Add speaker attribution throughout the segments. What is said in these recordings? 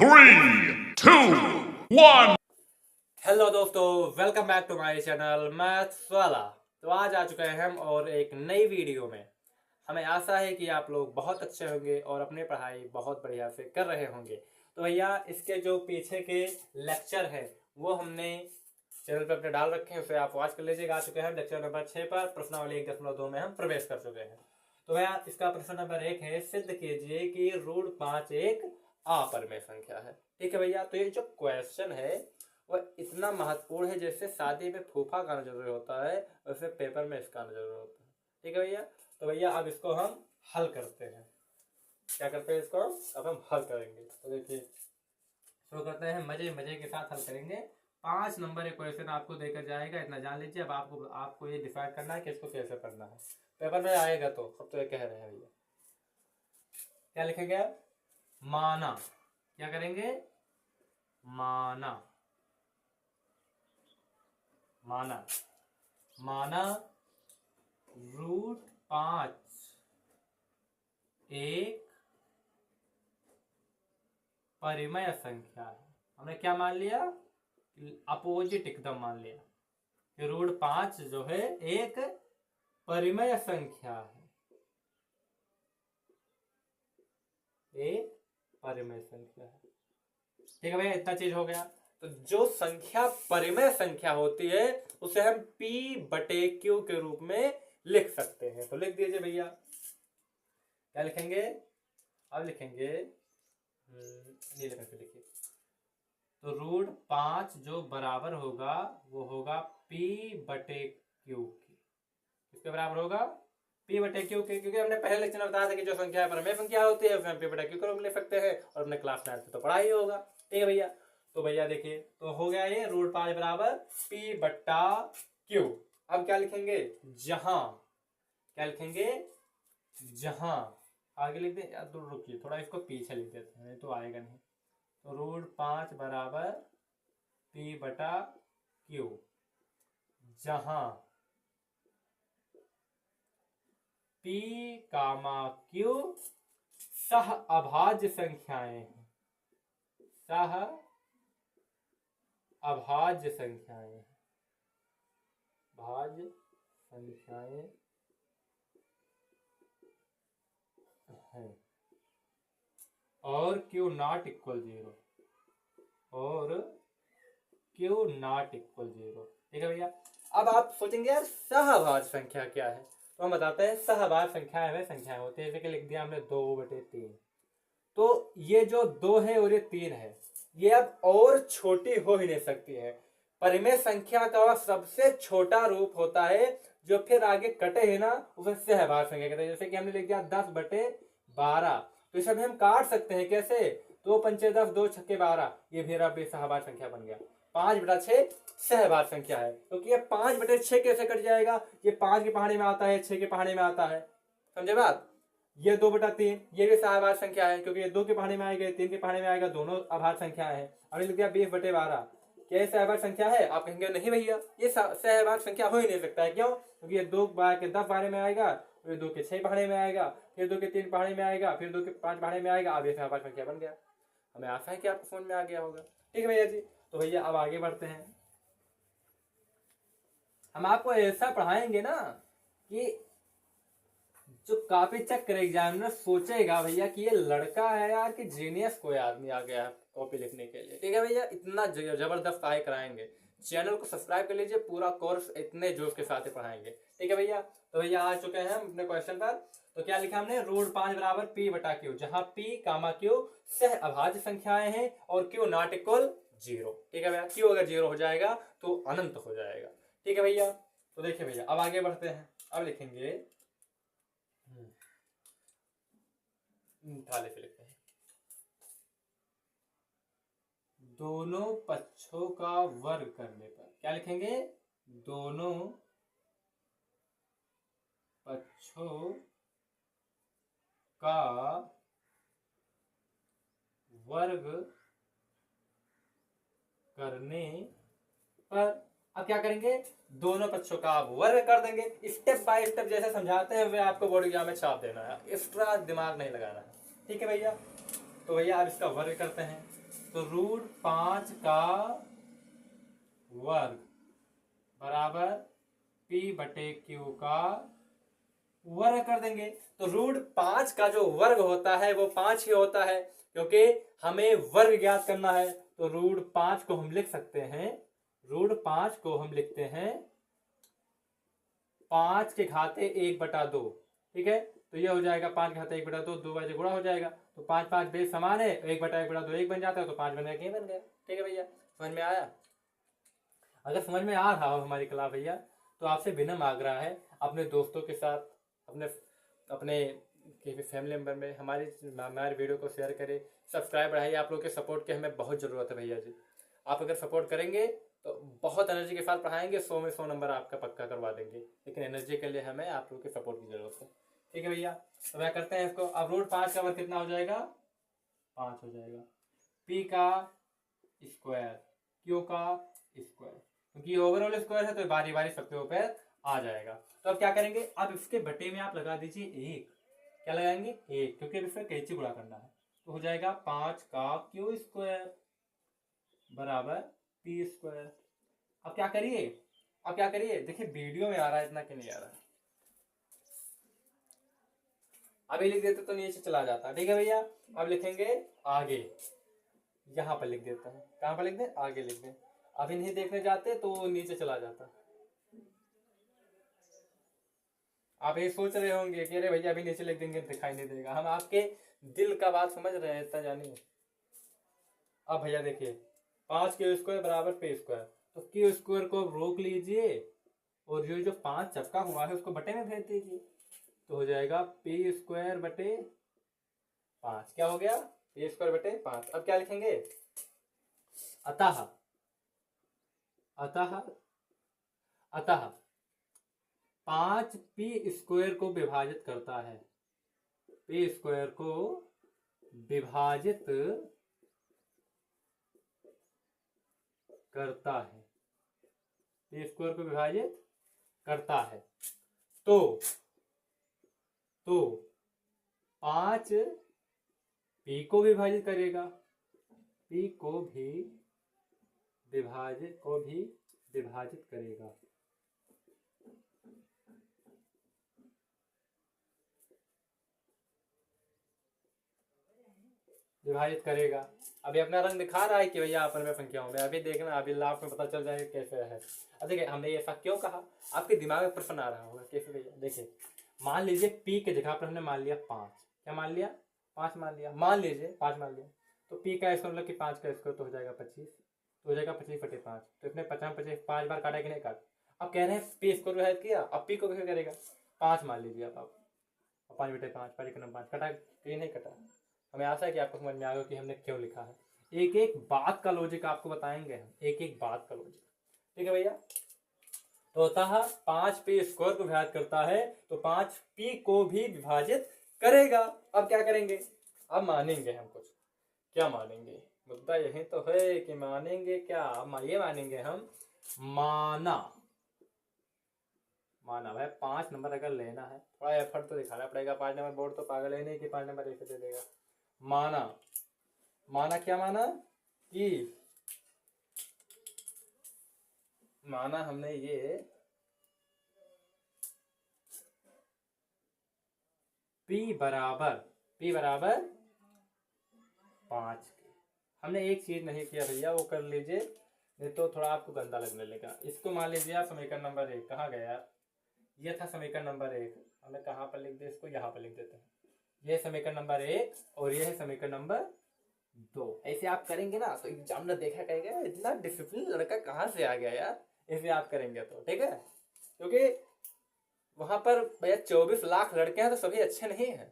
Speaker 1: 3, 2, 1.
Speaker 2: Hello दोस्तों, welcome back to my channel maths वाला। तो आज आ चुके हैं हम और एक नई वीडियो में। हमें आशा है कि आप लोग बहुत अच्छे होंगे और अपनी पढ़ाई बहुत बढ़िया से कर रहे होंगे। तो भैया इसके जो पीछे के लेक्चर हैं वो हमने चैनल पर अपने डाल रखे हैं, उसे आप वॉच कर लीजिएगा। आ चुके हैं लेक्चर नंबर 6 पर। प्रश्नावली 1.2 में हम प्रवेश कर चुके हैं। तो भैया इसका प्रश्न नंबर 1 है, सिद्ध कीजिए कि रूट 5 एक अपरिमेय संख्या है। ठीक है भैया, तो ये जो क्वेश्चन है वह इतना महत्वपूर्ण है जैसे शादी में फूफा का आना जरूरी होता है वैसे पेपर में इसका आना जरूरी होता है। ठीक है भैया, तो भैया अब इसको हम हल करते हैं। क्या करते हैं इसको अब हम हल करेंगे। तो देखिए शुरू करते हैं, मजे मजे के साथ हल करेंगे। 5 नंबर एक क्वेश्चन आपको देकर जाएगा, इतना जान लीजिए। अब आपको ये डिसाइड करना है कि इसको कैसे करना है। पेपर में आएगा तो सब तो ये कह रहे हैं भैया। क्या लिखेंगे आप? माना। क्या करेंगे? माना। माना माना रूट 5 एक परिमेय संख्या है। हमने क्या मान लिया? अपोजिट एकदम मान लिया कि रूट 5 जो है एक परिमेय संख्या है। एक परिमेय संख्या है। ठीक है भैया, इतना चीज हो गया। तो जो संख्या परिमेय संख्या होती है उसे हम P बटे Q के रूप में लिख सकते हैं। तो लिख दीजिए भैया। क्या लिखेंगे? अब लिखेंगे नीले पेन से लिखिए। तो रूट 5 जो बराबर होगा वो होगा P बटे Q की। किसके बराबर होगा? P बटे Q के, क्योंकि हमने पहले लेक्चर में बताया था कि जो संख्या परिमेय संख्या होती है उसे हम P बटे Q के रूप में लिख सकते हैं, और अपने क्लास 9 में तो पढ़ा ही होगा। ठीक है भैया, तो भैया देखिए तो हो गया ये रूट 5 बराबर P बट्टा Q। अब क्या लिखेंगे? जहां। क्या लिखेंगे? जहां। आगे लिख दे या दूर, रुकिए थोड़ा इसको पीछे लिख देते हैं, नहीं तो आएगा नहीं। तो रूट 5 बराबर P बटा Q जहां P कामा Q सह अभाज्य संख्याएं हैं। सह अभाज्य संख्याएं। भाज्य संख्याएं हैं और Q नॉट इक्वल 0। और Q नॉट इक्वल 0। ठीक है भैया, अब आप सोचेंगे यार सहभाज्य संख्या क्या है। तो हम बताते हैं सहभाज्य संख्या वह संख्या होती है, जैसे कि लिख दिया हमने 2/3। तो ये जो 2 है और ये 3 है, ये अब और छोटी हो ही नहीं सकती है। परिमेय संख्या का वह सबसे छोटा रूप होता है जो फिर आगे कटे है ना, उसे सहभाज्य संख्या कहते हैं। जैसे कि हमने लिख दिया 10/12, तो इसे भी हम काट सकते हैं। कैसे? 2 पंचे 10, 2 छक्के 12, ये भी अब सहभाज्य संख्या बन गया। 5/6 सहभाज्य संख्या है, क्योंकि ये 5/6 कैसे कट जाएगा? ये 5 के पहाड़े में आता है, 6 के पहाड़े में आता है। समझे बात? ये 2/3 ये भी सहभाज्य संख्या है, क्योंकि ये 2 के पहाड़े में आएगा, 3 के पहाड़े में आएगा, दोनों अभाज्य संख्या है। अभी लिख दिया 20/12, क्या ये सहभाज्य संख्या है? आप कहेंगे नहीं भैया ये सहभाज्य संख्या हो ही नहीं सकता है। क्यों? क्योंकि ये 2 के 10 पहाड़े में आएगा, फिर 2 के 6 पहाड़े में आएगा, फिर 2 के 3 पहाड़े में आएगा, फिर 2 के 5 पहाड़े में आएगा। अब ये सहभाज्य संख्या बन गया। हमें आशा है कि आपको फोन में आ गया होगा। ठीक है भैया जी, तो भैया अब आगे बढ़ते हैं। हम आपको ऐसा पढ़ाएंगे ना कि जो कॉपी चेक करे एग्जामिनर सोचेगा भैया कि ये लड़का है यार कि जीनियस कोई आदमी आ गया है कॉपी लिखने के लिए। ठीक है भैया, इतना जबरदस्त पढ़ाई कराएंगे। चैनल को सब्सक्राइब कर लीजिए, पूरा कोर्स इतने जोश के साथ ही पढ़ाएंगे। ठीक है भैया, तो भैया आ चुके हैं हम अपने क्वेश्चन पर। तो क्या लिखा हमने? रूट 5 बराबर P बटा Q जहां P कामा Q सह अभाज्य संख्याएं हैं और Q नॉट इक्वल 0। ठीक है भैया, Q अगर 0 हो जाएगा तो अनंत हो जाएगा। ठीक है भैया, तो देखिए भैया अब आगे बढ़ते हैं। अब लिखेंगे थाले से लिखते हैं, दोनों पक्षों का वर्ग करने पर। क्या लिखेंगे? दोनों पक्षों का वर्ग करने पर। अब क्या करेंगे? दोनों पक्षों का आप वर्ग कर देंगे। स्टेप बाय स्टेप जैसे समझाते हैं वे आपको बोर्ड एग्जाम में छाप देना है, एक्स्ट्रा दिमाग नहीं लगाना है। ठीक है भैया, तो भैया आप इसका वर्ग करते हैं। तो रूट 5 का वर्ग बराबर पी बटे क्यू का वर्ग कर देंगे। तो रूट 5 का जो वर्ग होता है वो 5 ही होता है, क्योंकि हमें वर्ग ज्ञात करना है। तो रूट 5 को हम लिख सकते हैं, रूट 5 को हम लिखते हैं 5 के घाते 1/2। ठीक है, तो ये हो जाएगा 5 घाते 1/2, 2 बजे गुणा हो जाएगा। तो 5 5 बेस समान है, 1/1/2 1 बन जाता है, तो 5 बन गया, बन गया। ठीक है भैया, समझ में आया? अगर समझ में आ रहा हो हमारी क्लास भैया, तो आपसे विनम्र आग्रह है अपने दोस्तों के साथ, अपने अपने फैमिली मेंबर में हमारे वीडियो को शेयर करें, सब्सक्राइब बढ़ाइए। आप लोग के सपोर्ट की हमें बहुत ज़रूरत है भैया जी। आप अगर सपोर्ट करेंगे तो बहुत एनर्जी के साथ पढ़ाएंगे, 100 में 100 नंबर आपका पक्का करवा देंगे, लेकिन एनर्जी के लिए हमें आप लोग के सपोर्ट की ज़रूरत है। ठीक है भैया, तो वह करते हैं इसको। अब रूट 5 का वर्ग कितना हो जाएगा? 5 हो जाएगा। पी का स्क्वायर, क्यू का स्क्वायर, क्योंकि ओवरऑल स्क्वायर है तो बारी बारी सबके ऊपर आ जाएगा। तो अब क्या करेंगे, अब इसके बटे में आप लगा दीजिए 1। क्या लगाएंगे? 1, क्योंकि अब इसका कैंची गुणा करना है। तो हो जाएगा 5 का क्यू स्क्वायर बराबर पी स्क्वायर। अब क्या करिए, देखिए वीडियो में आ रहा है इतना कि नहीं आ रहा है। अभी लिख देते तो नीचे चला जाता। ठीक है भैया, अब लिखेंगे आगे, यहां पर लिख देता है। कहां पर लिख दे? आगे लिख दे। अभी नहीं देखने जाते तो नीचे चला जाता। आप ये सोच रहे होंगे कि अरे भैया अभी नीचे लिख देंगे दिखाई नहीं देगा। हम आपके दिल का बात समझ रहे हैं, इतना जानिए। अब भैया देखिए, 5 क्यू स्क्वायर बराबर पी स्क्वायर, तो क्यू स्क्वायर को रोक लीजिए और ये जो 5 चपका हुआ है उसको बटे में भेज दीजिए, तो हो जाएगा पी स्क्वायर बटे 5। क्या हो गया? पी स्क्वायर बटे 5। अब क्या लिखेंगे? अतः अतः अतः 5 पी स्क्वायर को विभाजित करता है, पी स्क्वायर को विभाजित करता है, पी स्क्वायर को विभाजित करता है। तो 5 पी को विभाजित करेगा, पी को भी विभाजित करेगा। विभाजित करेगा। अभी अपना रंग दिखा रहा है कि भैया अपन में संख्याओं में, अभी देखना, अभी लाभ में पता चल जाएगा कैसे है। अब देखिए, हमने ऐसा क्यों कहा, आपके दिमाग में प्रश्न आ रहा होगा कैसे भैया। देखिए, मान लीजिए पी के जगह पर हमने मान लिया 5। क्या मान लिया? 5 मान लिया। मान लीजिए 5 मान लिया, तो पी का स्क्वायर मतलब कि 5 का स्क्वायर, तो हो जाएगा 25। तो हो जाएगा 25 बटे 5। तो इसने 50 25 5 बार काटा कि नहीं काटा। अब कह रहे हैं पी स्क्वायर विभाजित किया, अब पी को कैसे करेगा? 5 मान लीजिए आप 5 बटे 5, 5 कटा कि नहीं कटा। हमें आशा है कि आपको समझ में आ गया कि हमने क्यों लिखा है। एक एक बात का लॉजिक आपको बताएंगे हम, एक एक बात का लॉजिक। ठीक है भैया, तो होता है 5 पी स्क्वायर को विभाजित करता है, तो 5 पी को भी विभाजित करेगा। अब क्या करेंगे? अब मानेंगे हम कुछ। क्या मानेंगे? मुद्दा यही तो है कि मानेंगे क्या। ये मानेंगे हम, माना भाई 5 नंबर अगर लेना है, थोड़ा एफर्ट तो दिखाना पड़ेगा। 5 नंबर बोर्ड तो पागल है नहीं कि 5 नंबर ऐसे दे देगा। माना क्या माना कि माना हमने ये P बराबर 5 के। हमने एक चीज नहीं किया भैया, वो कर लीजिए, नहीं तो थोड़ा आपको गंदा लगने लगा। इसको मान लीजिए आप समीकरण नंबर 1। कहाँ गया यार? ये था समीकरण नंबर 1। हमें कहाँ पर लिख दे इसको? यहाँ पर लिख देते हैं। ये समीकरण नंबर 1 और ये है समीकरण नंबर 2। ऐसे आप करेंगे ना तो एग्जामिनर देखा कहेगा इतना डिसिप्लिन लड़का कहाँ से आ गया यार। ऐसे आप करेंगे तो ठीक है, क्योंकि वहां पर भैया 24 लाख लड़के हैं तो सभी अच्छे नहीं हैं।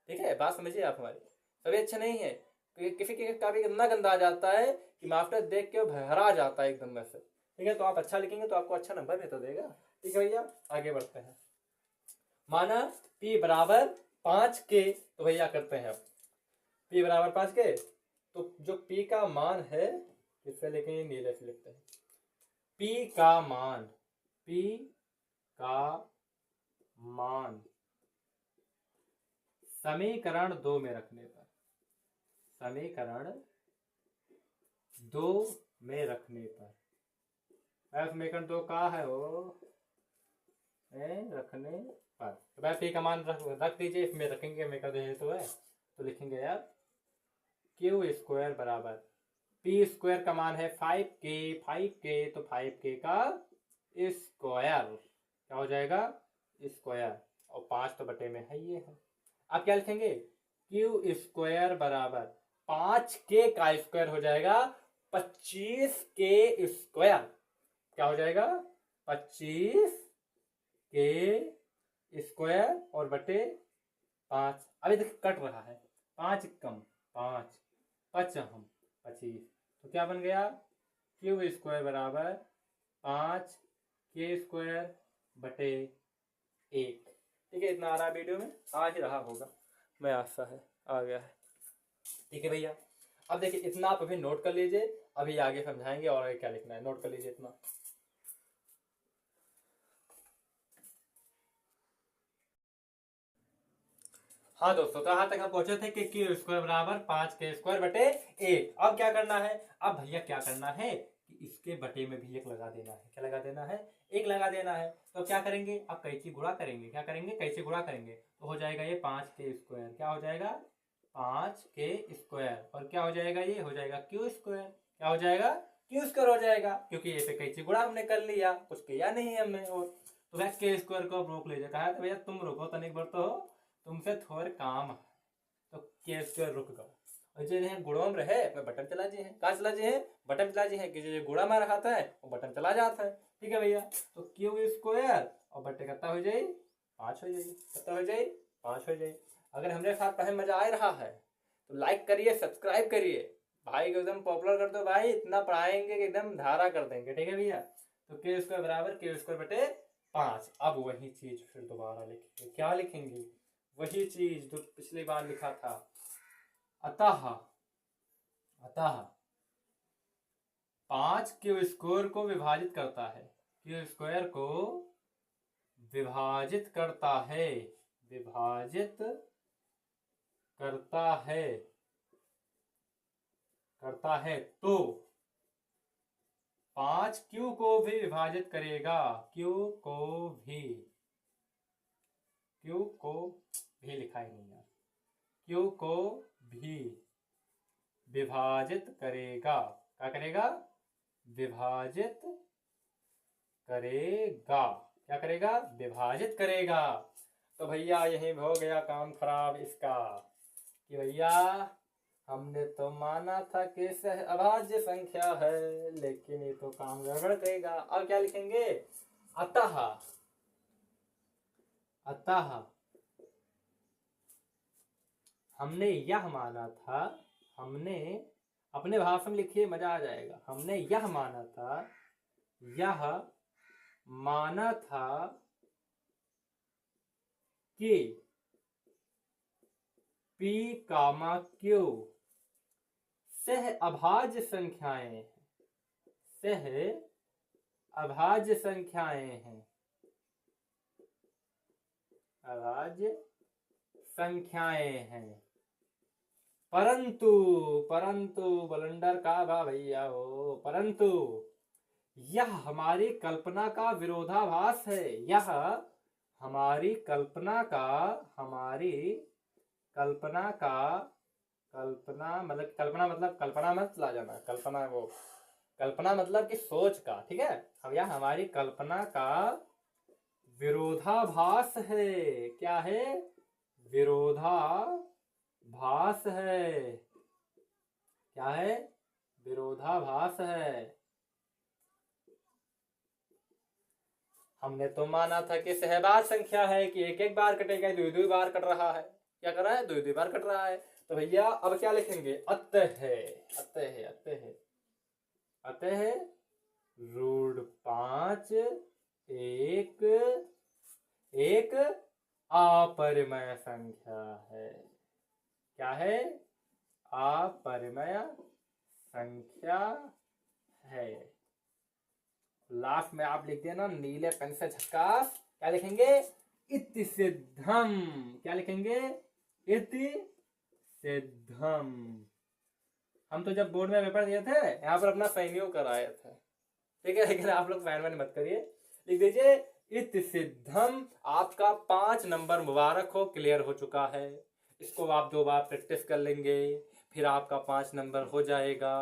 Speaker 2: ठीक है, बात समझिए आप हमारी, सभी अच्छे नहीं है। किसी का भी इतना गंदा आ जाता है कि मास्टर देख के भरा जाता है एकदम में से। ठीक है, तो आप अच्छा लिखेंगे तो आपको अच्छा नंबर भी तो देगा। ठीक है भैया, आगे बढ़ते हैं। माना P बराबर 5 के, तो भैया करते हैं अब P बराबर 5 के, तो जो P का मान है इससे लिखेंगे, नीले से लिखते हैं। P का मान समीकरण 2 में रखने पर, समीकरण 2 में रखने पर एफ मेकन 2 का है वो रखने पर। तो एफ का मान रख दीजिए, इसमें रखेंगे मेकर दो है तो लिखेंगे यार क्यू स्क्वायर बराबर पी स्क्वायर का मान है 5k तो 5k का स्क्वायर क्या हो जाएगा स्क्वायर, और 5 तो बटे में है ये है। अब क्या लिखेंगे क्यू स्क्वायर बराबर 5k का स्क्वायर हो जाएगा 25k स्क्वायर, क्या हो जाएगा 25k स्क्वायर और बटे 5। अभी तक कट रहा है 5 कम 5 5 हम 25, तो क्या बन गया क्यू स्क्वायर बराबर 5k स्क्वायर बटे 1। ठीक है, इतना आ रहा है वीडियो में, आ ही रहा होगा, मैं आशा है आ गया है। ठीक है भैया, अब देखिए इतना आप अभी नोट कर लीजिए, अभी आगे समझाएंगे और आगे क्या लिखना है, नोट कर लीजिए इतना। हाँ दोस्तों, तो यहाँ तक हम पहुंचे थे कि क्यू स्क्वायर बराबर 5k स्क्वायर बटे 1। अब क्या करना है, अब भैया क्या करना है कि इसके बटे में भी 1 लगा देना है। क्या लगा देना है 1 लगा देना है। तो क्या करेंगे, अब कैंची गुणा करेंगे, क्या करेंगे कैंची गुणा करेंगे, तो हो जाएगा ये 5k स्क्वायर, क्या हो जाएगा 5k स्क्वायर, और क्या हो जाएगा ये हो जाएगा क्यू स्क्वायर, क्या हो जाएगा क्यू स्क्वायर हो जाएगा, क्योंकि ये पे कैंची गुणा हमने कर लिया, कुछ किया नहीं हमने। और तो वह के स्क्वायर को रोक लीजिए, कहा तो भैया तुम रुको तनिक बार, तो तुमसे थोड़े काम है, तो के स्क्वायर रुक गो। और जो है गुणों में रहे मैं बटन चला जी है, कहाँ चला जी है बटन चला जी है, कि जो गुणा में रहा था वो बटन चला जाता है। ठीक है भैया, तो क्यू स्क्वायर और बटे कितना हो जाए 5 हो जाए, कितना हो जाए 5 हो जाए। अगर हमारे साथ पढ़ने मजा आ रहा है तो लाइक करिए, सब्सक्राइब करिए भाई को, एकदम पॉपुलर कर दो भाई, इतना पढ़ाएंगे कि एकदम धारा कर देंगे। ठीक है भैया, तो के स्क्वायर बराबर के स्क्वायर बटे 5। अब वही चीज फिर दोबारा लिखेंगे, क्या लिखेंगे वही चीज जो पिछली बार लिखा था। अतः 5 क्यू स्क्वायर को विभाजित करता है, क्यू स्क्वायर को विभाजित करता है, विभाजित करता है तो 5 क्यू को भी विभाजित करेगा, क्यू को भी लिखा ही नहीं यार, क्यू को भी विभाजित करेगा, क्या करेगा विभाजित करेगा, क्या करेगा विभाजित करेगा। तो भैया यही हो गया काम खराब इसका, कि भैया हमने तो माना था कि अभाज्य संख्या है, लेकिन ये तो काम गड़बड़ करेगा। अब क्या लिखेंगे अतः हमने यह माना था, हमने अपने भाषा में लिखिए मजा आ जाएगा, हमने यह माना था कि P, Q सह अभाज्य संख्याएं हैं, सह अभाज्य संख्याएं हैं, अभाज्य संख्याएं हैं, परंतु बलंडर का बा भैया हो, परंतु यह हमारी कल्पना का विरोधाभास है, यह हमारी कल्पना मतलब कल्पना मत ला जाना, कल्पना मतलब कि सोच का, ठीक है। अब यह हमारी कल्पना का विरोधाभास है, क्या है विरोधाभास है, क्या है विरोधाभास है। हमने तो माना था कि सहभाज संख्या है, कि एक एक बार कटेगा, दो बार कट रहा है, क्या कर रहा है दो बार कट रहा है। तो भैया अब क्या लिखेंगे अतः √5 एक अपरिमेय संख्या है, क्या है अपरिमेय संख्या है। लास्ट में आप लिख देना नीले पेन से झक्कास, क्या लिखेंगे इति सिद्धम, क्या लिखेंगे इति सिद्धम। हम तो जब बोर्ड में पेपर दिए थे यहाँ पर अपना साइनियो कराए थे, ठीक है। लेकिन आप लोग फैन मत करिए, लिख दीजिए इत सिद्धम। आपका 5 नंबर मुबारक हो, क्लियर हो चुका है। इसको आप 2 बार प्रैक्टिस कर लेंगे, फिर आपका 5 नंबर हो जाएगा।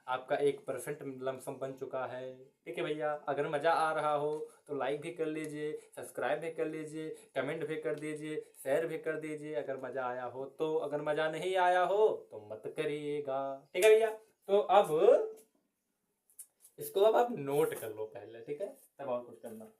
Speaker 2: आपका 1% लमसम बन चुका है, ठीक है भैया। अगर मज़ा आ रहा हो तो लाइक भी कर लीजिए, सब्सक्राइब भी कर लीजिए, कमेंट भी कर दीजिए, शेयर भी कर दीजिए अगर मज़ा आया हो तो। अगर मज़ा नहीं आया हो तो मत करिएगा, ठीक है भैया। तो अब इसको अब आप नोट कर लो पहले, ठीक है, तब और कुछ करना।